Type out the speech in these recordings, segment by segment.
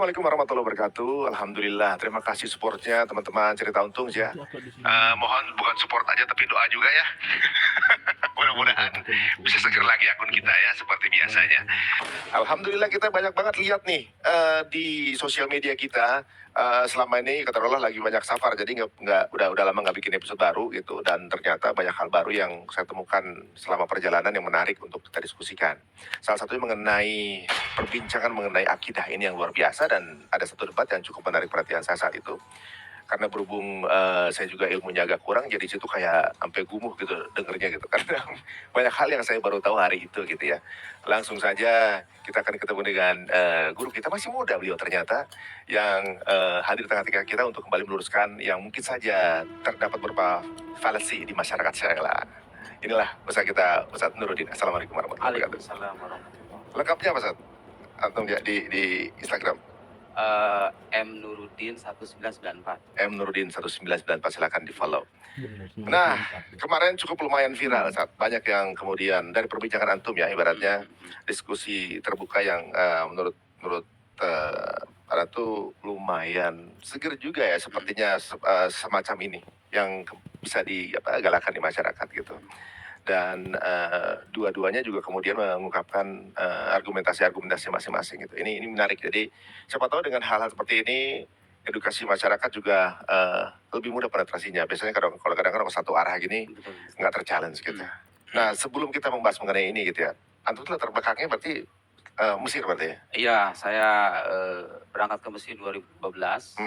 Assalamualaikum warahmatullahi wabarakatuh. Alhamdulillah, terima kasih supportnya teman-teman Cerita Untung ya. Mohon bukan support aja tapi doa juga ya. Mudah-mudahan bisa seger lagi akun kita ya seperti biasanya. Alhamdulillah kita banyak banget lihat nih di sosial media kita selama ini katakanlah lagi banyak safar, jadi udah lama nggak bikin episode baru gitu, dan ternyata banyak hal baru yang saya temukan selama perjalanan yang menarik untuk kita diskusikan. Salah satunya mengenai perbincangan mengenai akidah ini yang luar biasa, dan ada satu debat yang cukup menarik perhatian saya saat itu. Karena berhubung saya juga ilmunya agak kurang, jadi situ kayak sampai gumuh gitu dengernya gitu. Karena banyak hal yang saya baru tahu hari itu gitu ya. Langsung saja kita akan ketemu dengan guru kita, masih muda beliau ternyata, yang hadir di tengah-tengah kita untuk kembali meluruskan yang mungkin saja terdapat beberapa fallacy di masyarakat saya. Inilah Ustaz kita, Ustaz Nuruddin. Assalamualaikum warahmatullahi wabarakatuh. Waalaikumsalam warahmatullahi. Lengkapnya apa, Ustaz? Antum ya di Instagram. M Nuruddin 1994. M Nuruddin 1994, silakan di follow. Nah, kemarin cukup lumayan viral, saat banyak yang kemudian dari perbincangan antum ya, ibaratnya diskusi terbuka yang menurut para tuh lumayan seger juga ya, sepertinya semacam ini yang bisa digalakan di masyarakat gitu. Dan dua-duanya juga kemudian mengungkapkan argumentasi-argumentasi masing-masing gitu. Ini menarik. Jadi siapa tahu dengan hal-hal seperti ini edukasi masyarakat juga lebih mudah penetrasinya. Biasanya kalau kadang-kadang satu arah gini Betul. nggak terchallenge gitu. Nah, sebelum kita membahas mengenai ini gitu ya, antum tuh latar belakangnya berarti Mesir berarti ya? Iya, saya berangkat ke Mesir 2012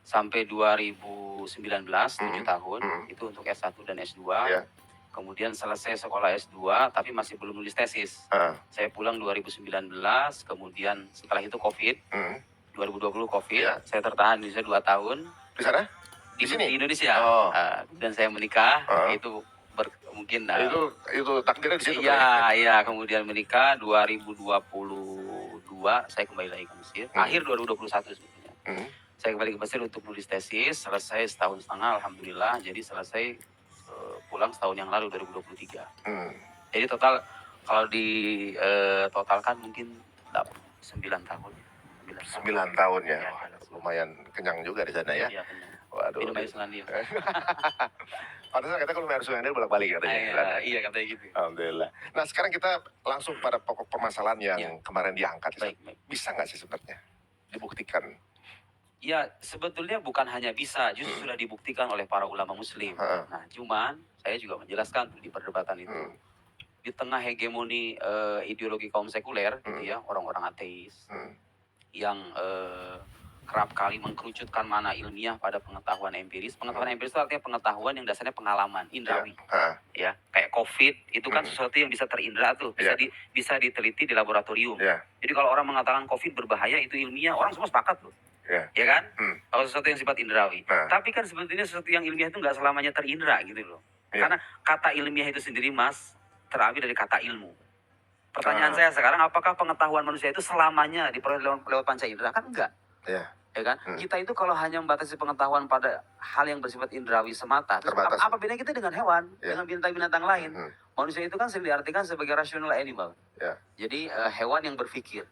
sampai 2019, 7 tahun. Itu untuk S1 dan S2. Ya. Kemudian selesai sekolah S2, tapi masih belum nulis tesis. Saya pulang 2019, kemudian setelah itu COVID, 2020 COVID, Ya. saya tertahan di Indonesia 2 tahun. Di sana? Di sini? Di Indonesia. Oh. Dan saya menikah, itu mungkin itu takdirnya di situ. Iya, kemudian menikah 2022, saya kembali lagi ke Mesir. Akhir 2021 sebetulnya. Saya kembali ke Mesir untuk nulis tesis, selesai setahun setengah, alhamdulillah. Jadi selesai pulang setahun yang lalu, 2023. Jadi total kalau totalkan mungkin 9 tahun. 9 tahun ya. Iya. Lumayan kenyang juga di sana ya. Iya, kenyang. Waduh. Minum air Selandia. Pantesan katanya kalau minum air Selandia bolak-balik katanya. Iya, katanya gitu. Alhamdulillah. Nah, sekarang kita langsung pada pokok permasalahan yang Iya. kemarin diangkat. Baik. Bisa nggak sih sebenarnya dibuktikan? Ya, sebetulnya bukan hanya bisa, justru sudah dibuktikan oleh para ulama muslim. Nah, cuman saya juga menjelaskan di perdebatan itu. Di tengah hegemoni ideologi kaum sekuler, gitu ya, orang-orang ateis, yang kerap kali mengkerucutkan makna ilmiah pada pengetahuan empiris. Pengetahuan empiris itu artinya pengetahuan yang dasarnya pengalaman, indrawi. Ya, kayak COVID, itu kan sesuatu yang bisa terindra tuh, bisa diteliti di laboratorium. Jadi kalau orang mengatakan COVID berbahaya, itu ilmiah, orang semua sepakat loh. Ya kan? Kalau sesuatu yang sifat indrawi. Tapi kan sebetulnya sesuatu yang ilmiah itu nggak selamanya terindra gitu loh. Karena kata ilmiah itu sendiri, Mas, terambil dari kata ilmu. Pertanyaan saya sekarang, apakah pengetahuan manusia itu selamanya diperoleh lewat panca indera? Kan enggak. Ya kan? Kita itu kalau hanya membatasi pengetahuan pada hal yang bersifat indrawi semata, apa bedanya kita dengan hewan, dengan bintang-bintang lain? Manusia itu kan sering diartikan sebagai rational animal. Jadi hewan yang berpikir.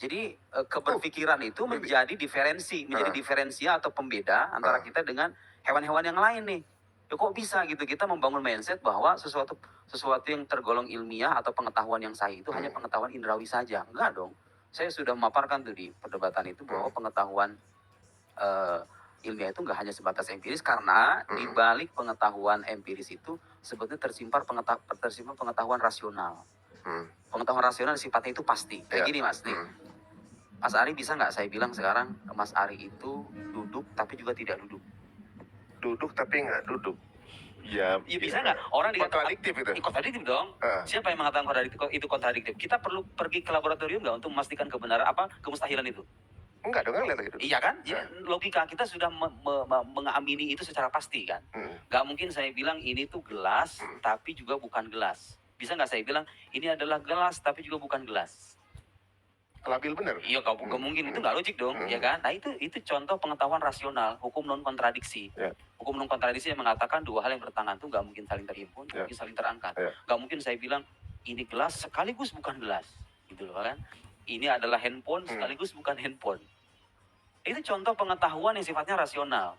Jadi keberpikiran itu menjadi diferensia atau pembeda antara kita dengan hewan-hewan yang lain nih. Ya kok bisa gitu kita membangun mindset bahwa sesuatu yang tergolong ilmiah atau pengetahuan yang sahih itu hanya pengetahuan indrawi saja? Enggak dong. Saya sudah memaparkan tuh di perdebatan itu bahwa pengetahuan ilmiah itu enggak hanya sebatas empiris, karena di balik pengetahuan empiris itu sebetulnya tersimpan pengetahuan rasional. Pengetahuan rasional sifatnya itu pasti. Kayak gini, Mas, nih. Mas Ari bisa nggak saya bilang sekarang Mas Ari itu duduk tapi juga tidak duduk? Duduk tapi nggak duduk. Ya bisa nggak? Orang dikatakan kontradiktif itu. Kontradiktif dong. Siapa yang mengatakan itu kontradiktif? Kita perlu pergi ke laboratorium nggak untuk memastikan kebenaran kemustahilan itu? Enggak dong, lihat gitu. Iya kan? Jadi logika kita sudah mengamini itu secara pasti kan? Nggak mungkin saya bilang ini tuh gelas tapi juga bukan gelas. Bisa nggak saya bilang ini adalah gelas tapi juga bukan gelas? Labil bener. Iya, nggak mungkin, itu nggak logik dong, ya kan? Nah, itu contoh pengetahuan rasional, hukum non kontradiksi. Hukum non kontradiksi yang mengatakan dua hal yang bertentangan itu nggak mungkin saling terhimpun, nggak mungkin saling terangkat. Nggak mungkin saya bilang ini gelas sekaligus bukan gelas, gitu loh kan? Ini adalah handphone sekaligus bukan handphone. Itu contoh pengetahuan yang sifatnya rasional.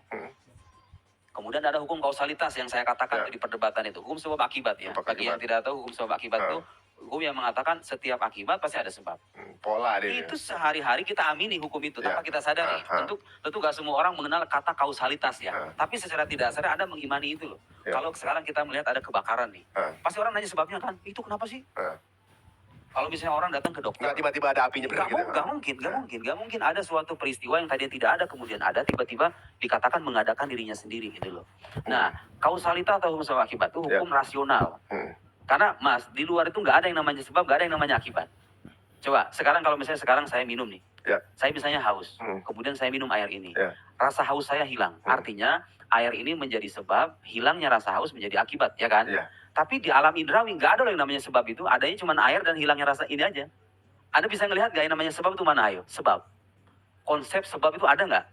Kemudian ada hukum kausalitas yang saya katakan di perdebatan itu. Hukum sebab akibat ya. Bagi yang tidak tahu hukum sebab akibat itu hukum yang mengatakan setiap akibat pasti ada sebab. Pola dia. Itu sehari-hari kita amini hukum itu tanpa kita sadari. Tentu gak semua orang mengenal kata kausalitas ya. Tapi secara tidak sadar ada mengimani itu loh. Kalau sekarang kita melihat ada kebakaran nih. Pasti orang nanya sebabnya kan. Itu kenapa sih? Kalau misalnya orang datang ke dokter, tiba-tiba ada apinya gak mungkin ada suatu peristiwa yang tadinya tidak ada kemudian ada tiba-tiba dikatakan mengadakan dirinya sendiri gitu loh. Nah, kausalitas atau hukum sebab akibat itu hukum rasional. Karena Mas, di luar itu nggak ada yang namanya sebab, nggak ada yang namanya akibat. Coba sekarang kalau misalnya sekarang saya minum nih, saya misalnya haus, kemudian saya minum air ini, rasa haus saya hilang. Artinya air ini menjadi sebab hilangnya rasa haus menjadi akibat, ya kan? Tapi di alam indrawi nggak ada loh yang namanya sebab itu. Adanya cuma air dan hilangnya rasa ini aja. Anda bisa ngelihat nggak yang namanya sebab itu mana? Ayo, sebab. Konsep sebab itu ada nggak?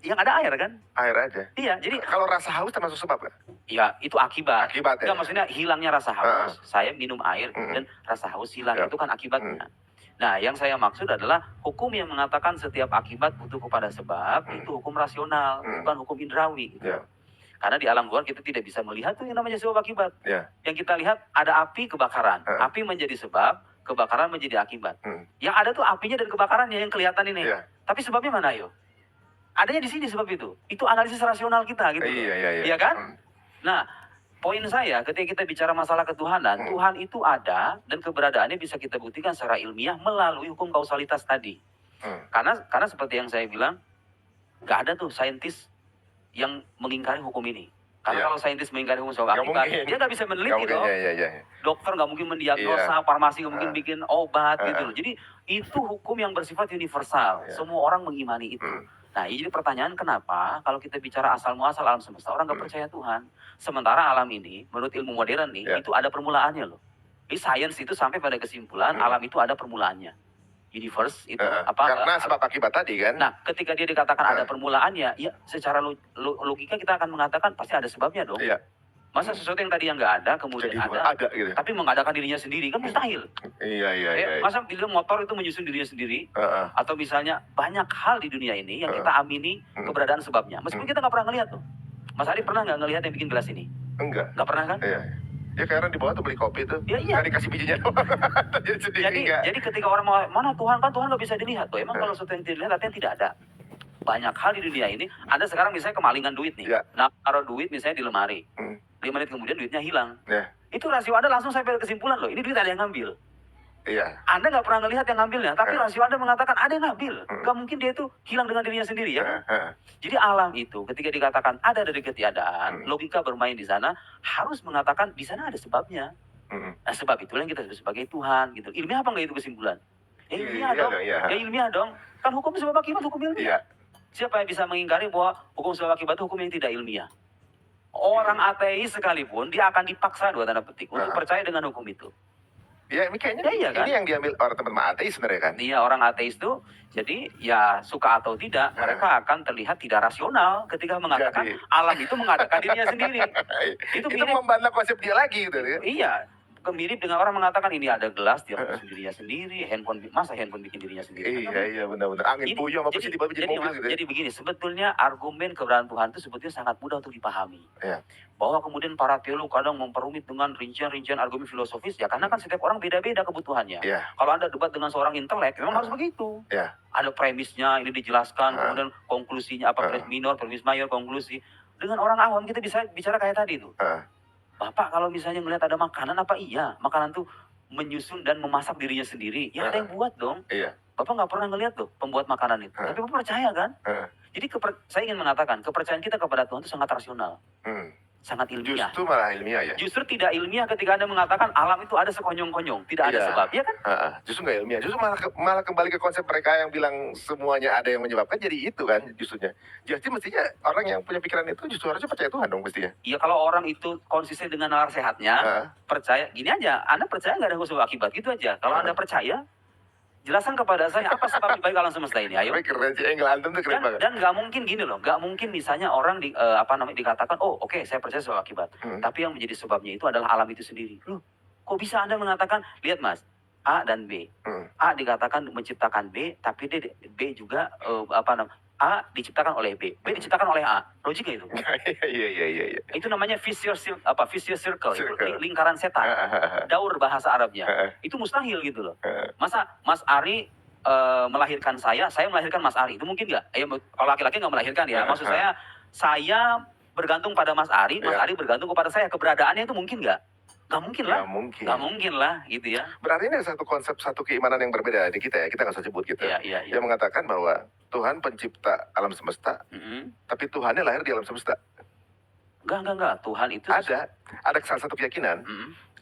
Yang ada air kan? Air aja. Iya, jadi kalau rasa haus termasuk sebab kan? Ya, itu akibat. Akibat ya? Nggak, maksudnya hilangnya rasa haus. Saya minum air dan rasa haus hilang. Itu kan akibatnya. Nah, yang saya maksud adalah hukum yang mengatakan setiap akibat butuh kepada sebab, itu hukum rasional, bukan hukum indrawi. Gitu. Karena di alam luar kita tidak bisa melihat tuh yang namanya sebab akibat. Yang kita lihat ada api kebakaran. Api menjadi sebab, kebakaran menjadi akibat. Yang ada tuh apinya dan kebakarannya yang kelihatan ini. Tapi sebabnya mana yo? Adanya di sini sebab itu. Itu analisis rasional kita gitu. Iya kan? Nah, poin saya ketika kita bicara masalah ketuhanan, Tuhan itu ada dan keberadaannya bisa kita buktikan secara ilmiah melalui hukum kausalitas tadi. Karena seperti yang saya bilang, nggak ada tuh saintis yang mengingkari hukum ini. Karena kalau saintis mengingkari hukum sebab akibat, dia nggak bisa meneliti loh. Dokter nggak mungkin mendiagnosa, farmasi nggak mungkin bikin obat gitu loh. Jadi itu hukum yang bersifat universal. Semua orang mengimani itu. Nah, jadi pertanyaan kenapa kalau kita bicara asal muasal alam semesta, orang nggak percaya Tuhan. Sementara alam ini, menurut ilmu modern nih, itu ada permulaannya loh. Jadi sains itu sampai pada kesimpulan alam itu ada permulaannya. Universe itu karena sebab akibat tadi kan. Nah, ketika dia dikatakan ada permulaannya, ya secara logika kita akan mengatakan pasti ada sebabnya dong. Masa sesuatu yang tadi yang nggak ada kemudian ada gitu. Tapi mengadakan dirinya sendiri kan mustahil. Masa di dalam motor itu menyusun dirinya sendiri? Atau misalnya banyak hal di dunia ini yang kita amini keberadaan sebabnya. Meskipun kita nggak pernah ngelihat tuh. Mas Ari pernah nggak ngelihat yang bikin gelas ini? Enggak. Nggak pernah kan? Ya kayak orang di bawah tuh beli kopi tuh, nggak dikasih bijinya doang. Jadi ketika orang mau, mana Tuhan kan Tuhan nggak bisa dilihat tuh. Emang kalau sesuatu yang tidak dilihat artinya tidak ada. Banyak hal di dunia ini. Anda sekarang misalnya kemalingan duit nih. Nah, taruh duit misalnya di lemari. 5 menit kemudian duitnya hilang. Itu rasio Anda langsung sampai kesimpulan loh. Ini duit ada yang ngambil. Anda nggak pernah ngelihat yang ngambilnya, tapi rasio Anda mengatakan ada yang ngambil. Nggak mungkin dia itu hilang dengan dirinya sendiri ya kan? Jadi alam itu ketika dikatakan ada dari ketiadaan, logika bermain di sana harus mengatakan di sana ada sebabnya. Nah, sebab itulah yang kita sebut sebagai Tuhan gitu. Ilmiah apa nggak itu kesimpulan? Ilmiah dong. Ya ilmiah dong. Kan hukum sebab akibat hukum ilmiah. Siapa yang bisa mengingkari bahwa hukum sebab akibat hukum yang tidak ilmiah? Orang ateis sekalipun dia akan dipaksa dua tanda petik untuk percaya dengan hukum itu. Ini kayaknya ini yang diambil orang teman-teman ateis sebenarnya kan? Iya, orang ateis tuh jadi ya suka atau tidak mereka akan terlihat tidak rasional ketika mengatakan alam itu mengadakan dirinya sendiri. Itu membantah konsep dia lagi gitu ya? Iya, mirip dengan orang mengatakan ini ada gelas dia bikin dirinya sendiri, handphone bikin dirinya sendiri. Iya benar-benar angin puyuh apa sih tiba-tiba jadi mobil gitu. Jadi begini, sebetulnya argumen keberadaan Tuhan itu sebetulnya sangat mudah untuk dipahami. Bahwa kemudian para teolog kadang memperumit dengan rincian-rincian argumen filosofis ya karena kan setiap orang beda-beda kebutuhannya. Kalau Anda debat dengan seorang intelek memang harus begitu. Ada premisnya ini dijelaskan, kemudian konklusinya apa, premis minor, premis mayor, konklusi. Dengan orang awam kita bisa bicara kayak tadi tuh. Bapak kalau misalnya melihat ada makanan apa iya? Makanan tuh menyusun dan memasak dirinya sendiri. Ya ada yang buat dong. Bapak nggak pernah ngelihat tuh pembuat makanan itu. Tapi Bapak percaya kan? Jadi saya ingin mengatakan kepercayaan kita kepada Tuhan itu sangat rasional. Sangat ilmiah. Justru malah ilmiah ya? Justru tidak ilmiah ketika Anda mengatakan alam itu ada sekonyong-konyong. Tidak ada sebab. Ya kan? Justru nggak ilmiah. Justru malah kembali ke konsep mereka yang bilang semuanya ada yang menyebabkan. Jadi itu kan justrunya. Jadi mestinya orang yang punya pikiran itu justru harusnya percaya Tuhan dong mestinya. Iya kalau orang itu konsisten dengan nalar sehatnya. Percaya. Gini aja. Anda percaya nggak ada sebab akibat. Gitu aja. Kalau Anda percaya. Jelaskan kepada saya apa sebab dibalik alam semesta ini, ayo. Keren sih, England tuh keren banget. Dan nggak mungkin gini loh, nggak mungkin misalnya orang dikatakan, oh oke, saya percaya sebab akibat. Tapi yang menjadi sebabnya itu adalah alam itu sendiri. Loh, kok bisa Anda mengatakan, lihat Mas, A dan B. A dikatakan menciptakan B, tapi B juga A diciptakan oleh B diciptakan oleh A. Logik nggak itu? Iya. Itu namanya vicious circle, itu Circle. lingkaran setan. Daur bahasa Arabnya. Itu mustahil gitu loh. Masa Mas Ari melahirkan saya melahirkan Mas Ari, itu mungkin nggak? Kalau laki-laki nggak melahirkan ya. Maksud saya bergantung pada Mas Ari Iya. bergantung kepada saya. Keberadaannya itu mungkin nggak? Nggak mungkin lah. Nggak mungkin. Nggak mungkin lah, gitu ya. Berarti ini satu konsep, satu keimanan yang berbeda di kita ya. Kita nggak usah sebut gitu. Iya. Yang mengatakan bahwa Tuhan pencipta alam semesta, tapi Tuhannya lahir di alam semesta. Enggak. Tuhan itu Ada salah satu keyakinan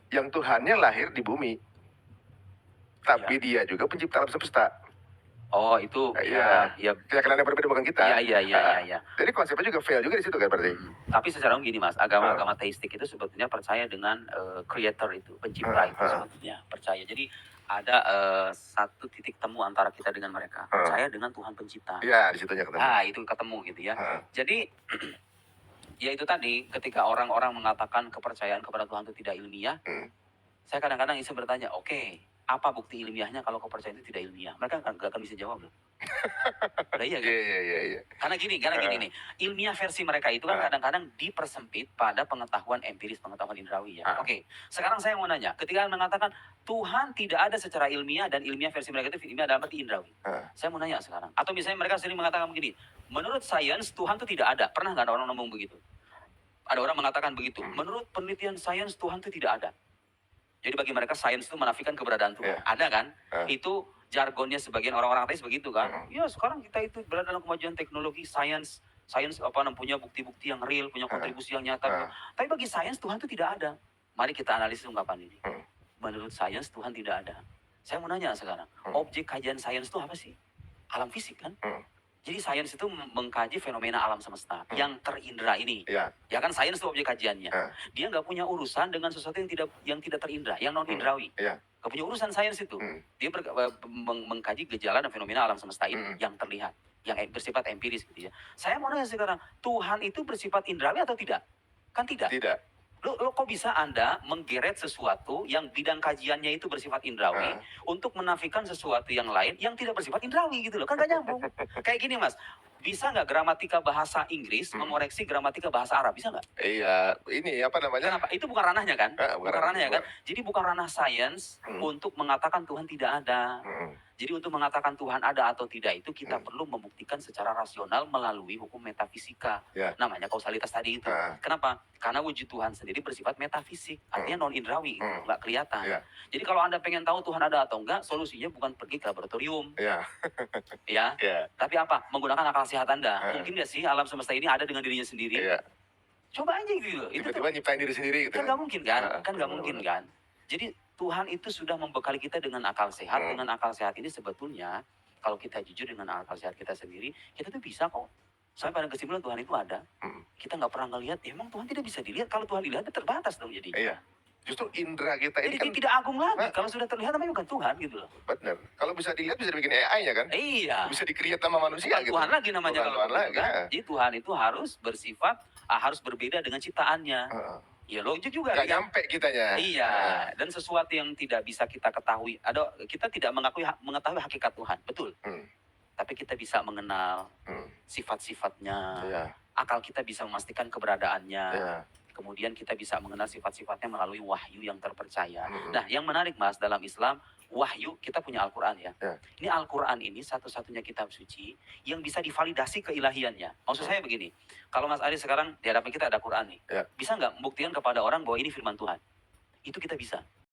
yang Tuhannya lahir di bumi, tapi dia juga pencipta alam semesta. Oh, itu Iya. ya. Keyakinan yang berbeda bukan kita. Iya. Jadi konsepnya juga fail juga di situ kan berarti. Tapi secara umum gini Mas, agama teistik itu sebetulnya percaya dengan creator itu, pencipta itu sebetulnya percaya. Jadi ada satu titik temu antara kita dengan mereka, percaya dengan Tuhan pencipta. Iya, di situnya ketemu. Itu ketemu gitu ya. Jadi ya itu tadi, ketika orang-orang mengatakan kepercayaan kepada Tuhan itu tidak ilmiah, saya kadang-kadang iseng bertanya, oke, apa bukti ilmiahnya kalau kepercayaan itu tidak ilmiah? Mereka nggak akan bisa jawab loh. Udah iya kan? Iya. Karena gini nih, ilmiah versi mereka itu kan kadang-kadang dipersempit pada pengetahuan empiris, pengetahuan indrawi ya. Oke, sekarang saya mau nanya, ketika mengatakan Tuhan tidak ada secara ilmiah dan ilmiah versi mereka itu ilmiah dalam arti indrawi. Saya mau nanya sekarang, atau misalnya mereka sering mengatakan begini, menurut sains Tuhan itu tidak ada. Pernah nggak ada orang ngomong begitu? Ada orang mengatakan begitu, menurut penelitian sains Tuhan itu tidak ada. Jadi bagi mereka sains itu menafikan keberadaan Tuhan. Ada kan? Itu jargonnya sebagian orang-orang ateis begitu kan? Ya sekarang kita itu berada dalam kemajuan teknologi, sains punya bukti-bukti yang real, punya kontribusi yang nyata. Tapi bagi sains Tuhan itu tidak ada. Mari kita analisis ungkapan ini. Menurut sains Tuhan tidak ada. Saya mau nanya sekarang, objek kajian sains itu apa sih? Alam fisik kan? Jadi sains itu mengkaji fenomena alam semesta yang terindra ini. Ya kan sains itu objek kajiannya. Dia nggak punya urusan dengan sesuatu yang tidak terindra, yang non indrawi. Nggak punya urusan sains itu. Dia mengkaji gejala dan fenomena alam semesta ini yang terlihat, yang bersifat empiris gitu ya. Saya mau nanya sekarang, Tuhan itu bersifat indrawi atau tidak? Kan tidak. Tidak. Lo kok bisa Anda menggeret sesuatu yang bidang kajiannya itu bersifat indrawi untuk menafikan sesuatu yang lain yang tidak bersifat indrawi gitu loh. Kan gak nyambung. Kayak gini Mas, bisa nggak gramatika bahasa Inggris mengoreksi gramatika bahasa Arab? Bisa nggak? Iya, ini apa namanya? Kenapa? Itu bukan ranahnya kan? Bukan ranahnya kan? Jadi bukan ranah sains untuk mengatakan Tuhan tidak ada. Jadi untuk mengatakan Tuhan ada atau tidak itu kita perlu membuktikan secara rasional melalui hukum metafisika. Namanya kausalitas tadi itu. Kenapa? Karena wujud Tuhan sendiri bersifat metafisik. Artinya non indrawi, nggak kelihatan. Jadi kalau Anda pengen tahu Tuhan ada atau enggak, solusinya bukan pergi ke laboratorium. Ya. Tapi apa? Menggunakan akal sehat Anda. Mungkin nggak sih alam semesta ini ada dengan dirinya sendiri? Coba aja gitu. Tiba-tiba nyiptain diri sendiri gitu. Kan nggak mungkin kan? Kan nggak mungkin kan? Jadi Tuhan itu sudah membekali kita dengan akal sehat. Dengan akal sehat ini sebetulnya kalau kita jujur dengan akal sehat kita sendiri, kita tuh bisa kok sampai pada kesimpulan Tuhan itu ada. Kita nggak pernah ngelihat. Emang Tuhan tidak bisa dilihat. Kalau Tuhan dilihat terbatas dong jadi. Iya. Justru indera kita ini jadi kan tidak agung lagi. Kalau sudah terlihat namanya bukan Tuhan gitu loh. Benar. Kalau bisa dilihat bisa dibikin AI-nya kan? Iya. Bisa di-create sama manusia bukan gitu. Tuhan lagi namanya kalau Tuhan lagi. Kan. Jadi Tuhan itu harus bersifat harus berbeda dengan ciptaannya. Ya logik juga. Gak nyampe kitanya. Iya. Dan sesuatu yang tidak bisa kita ketahui. Kita tidak mengetahui hakikat Tuhan. Betul. Tapi kita bisa mengenal sifat-sifatnya. Akal kita bisa memastikan keberadaannya. Kemudian kita bisa mengenal sifat-sifatnya melalui wahyu yang terpercaya. Nah, yang menarik Mas, dalam Islam, wahyu, kita punya Al-Quran ya. Ini Al-Quran ini satu-satunya kitab suci yang bisa divalidasi keilahiannya. Maksud saya begini, kalau Mas Ari sekarang di hadapan kita ada Quran nih. Bisa nggak membuktikan kepada orang bahwa ini firman Tuhan? Itu kita bisa.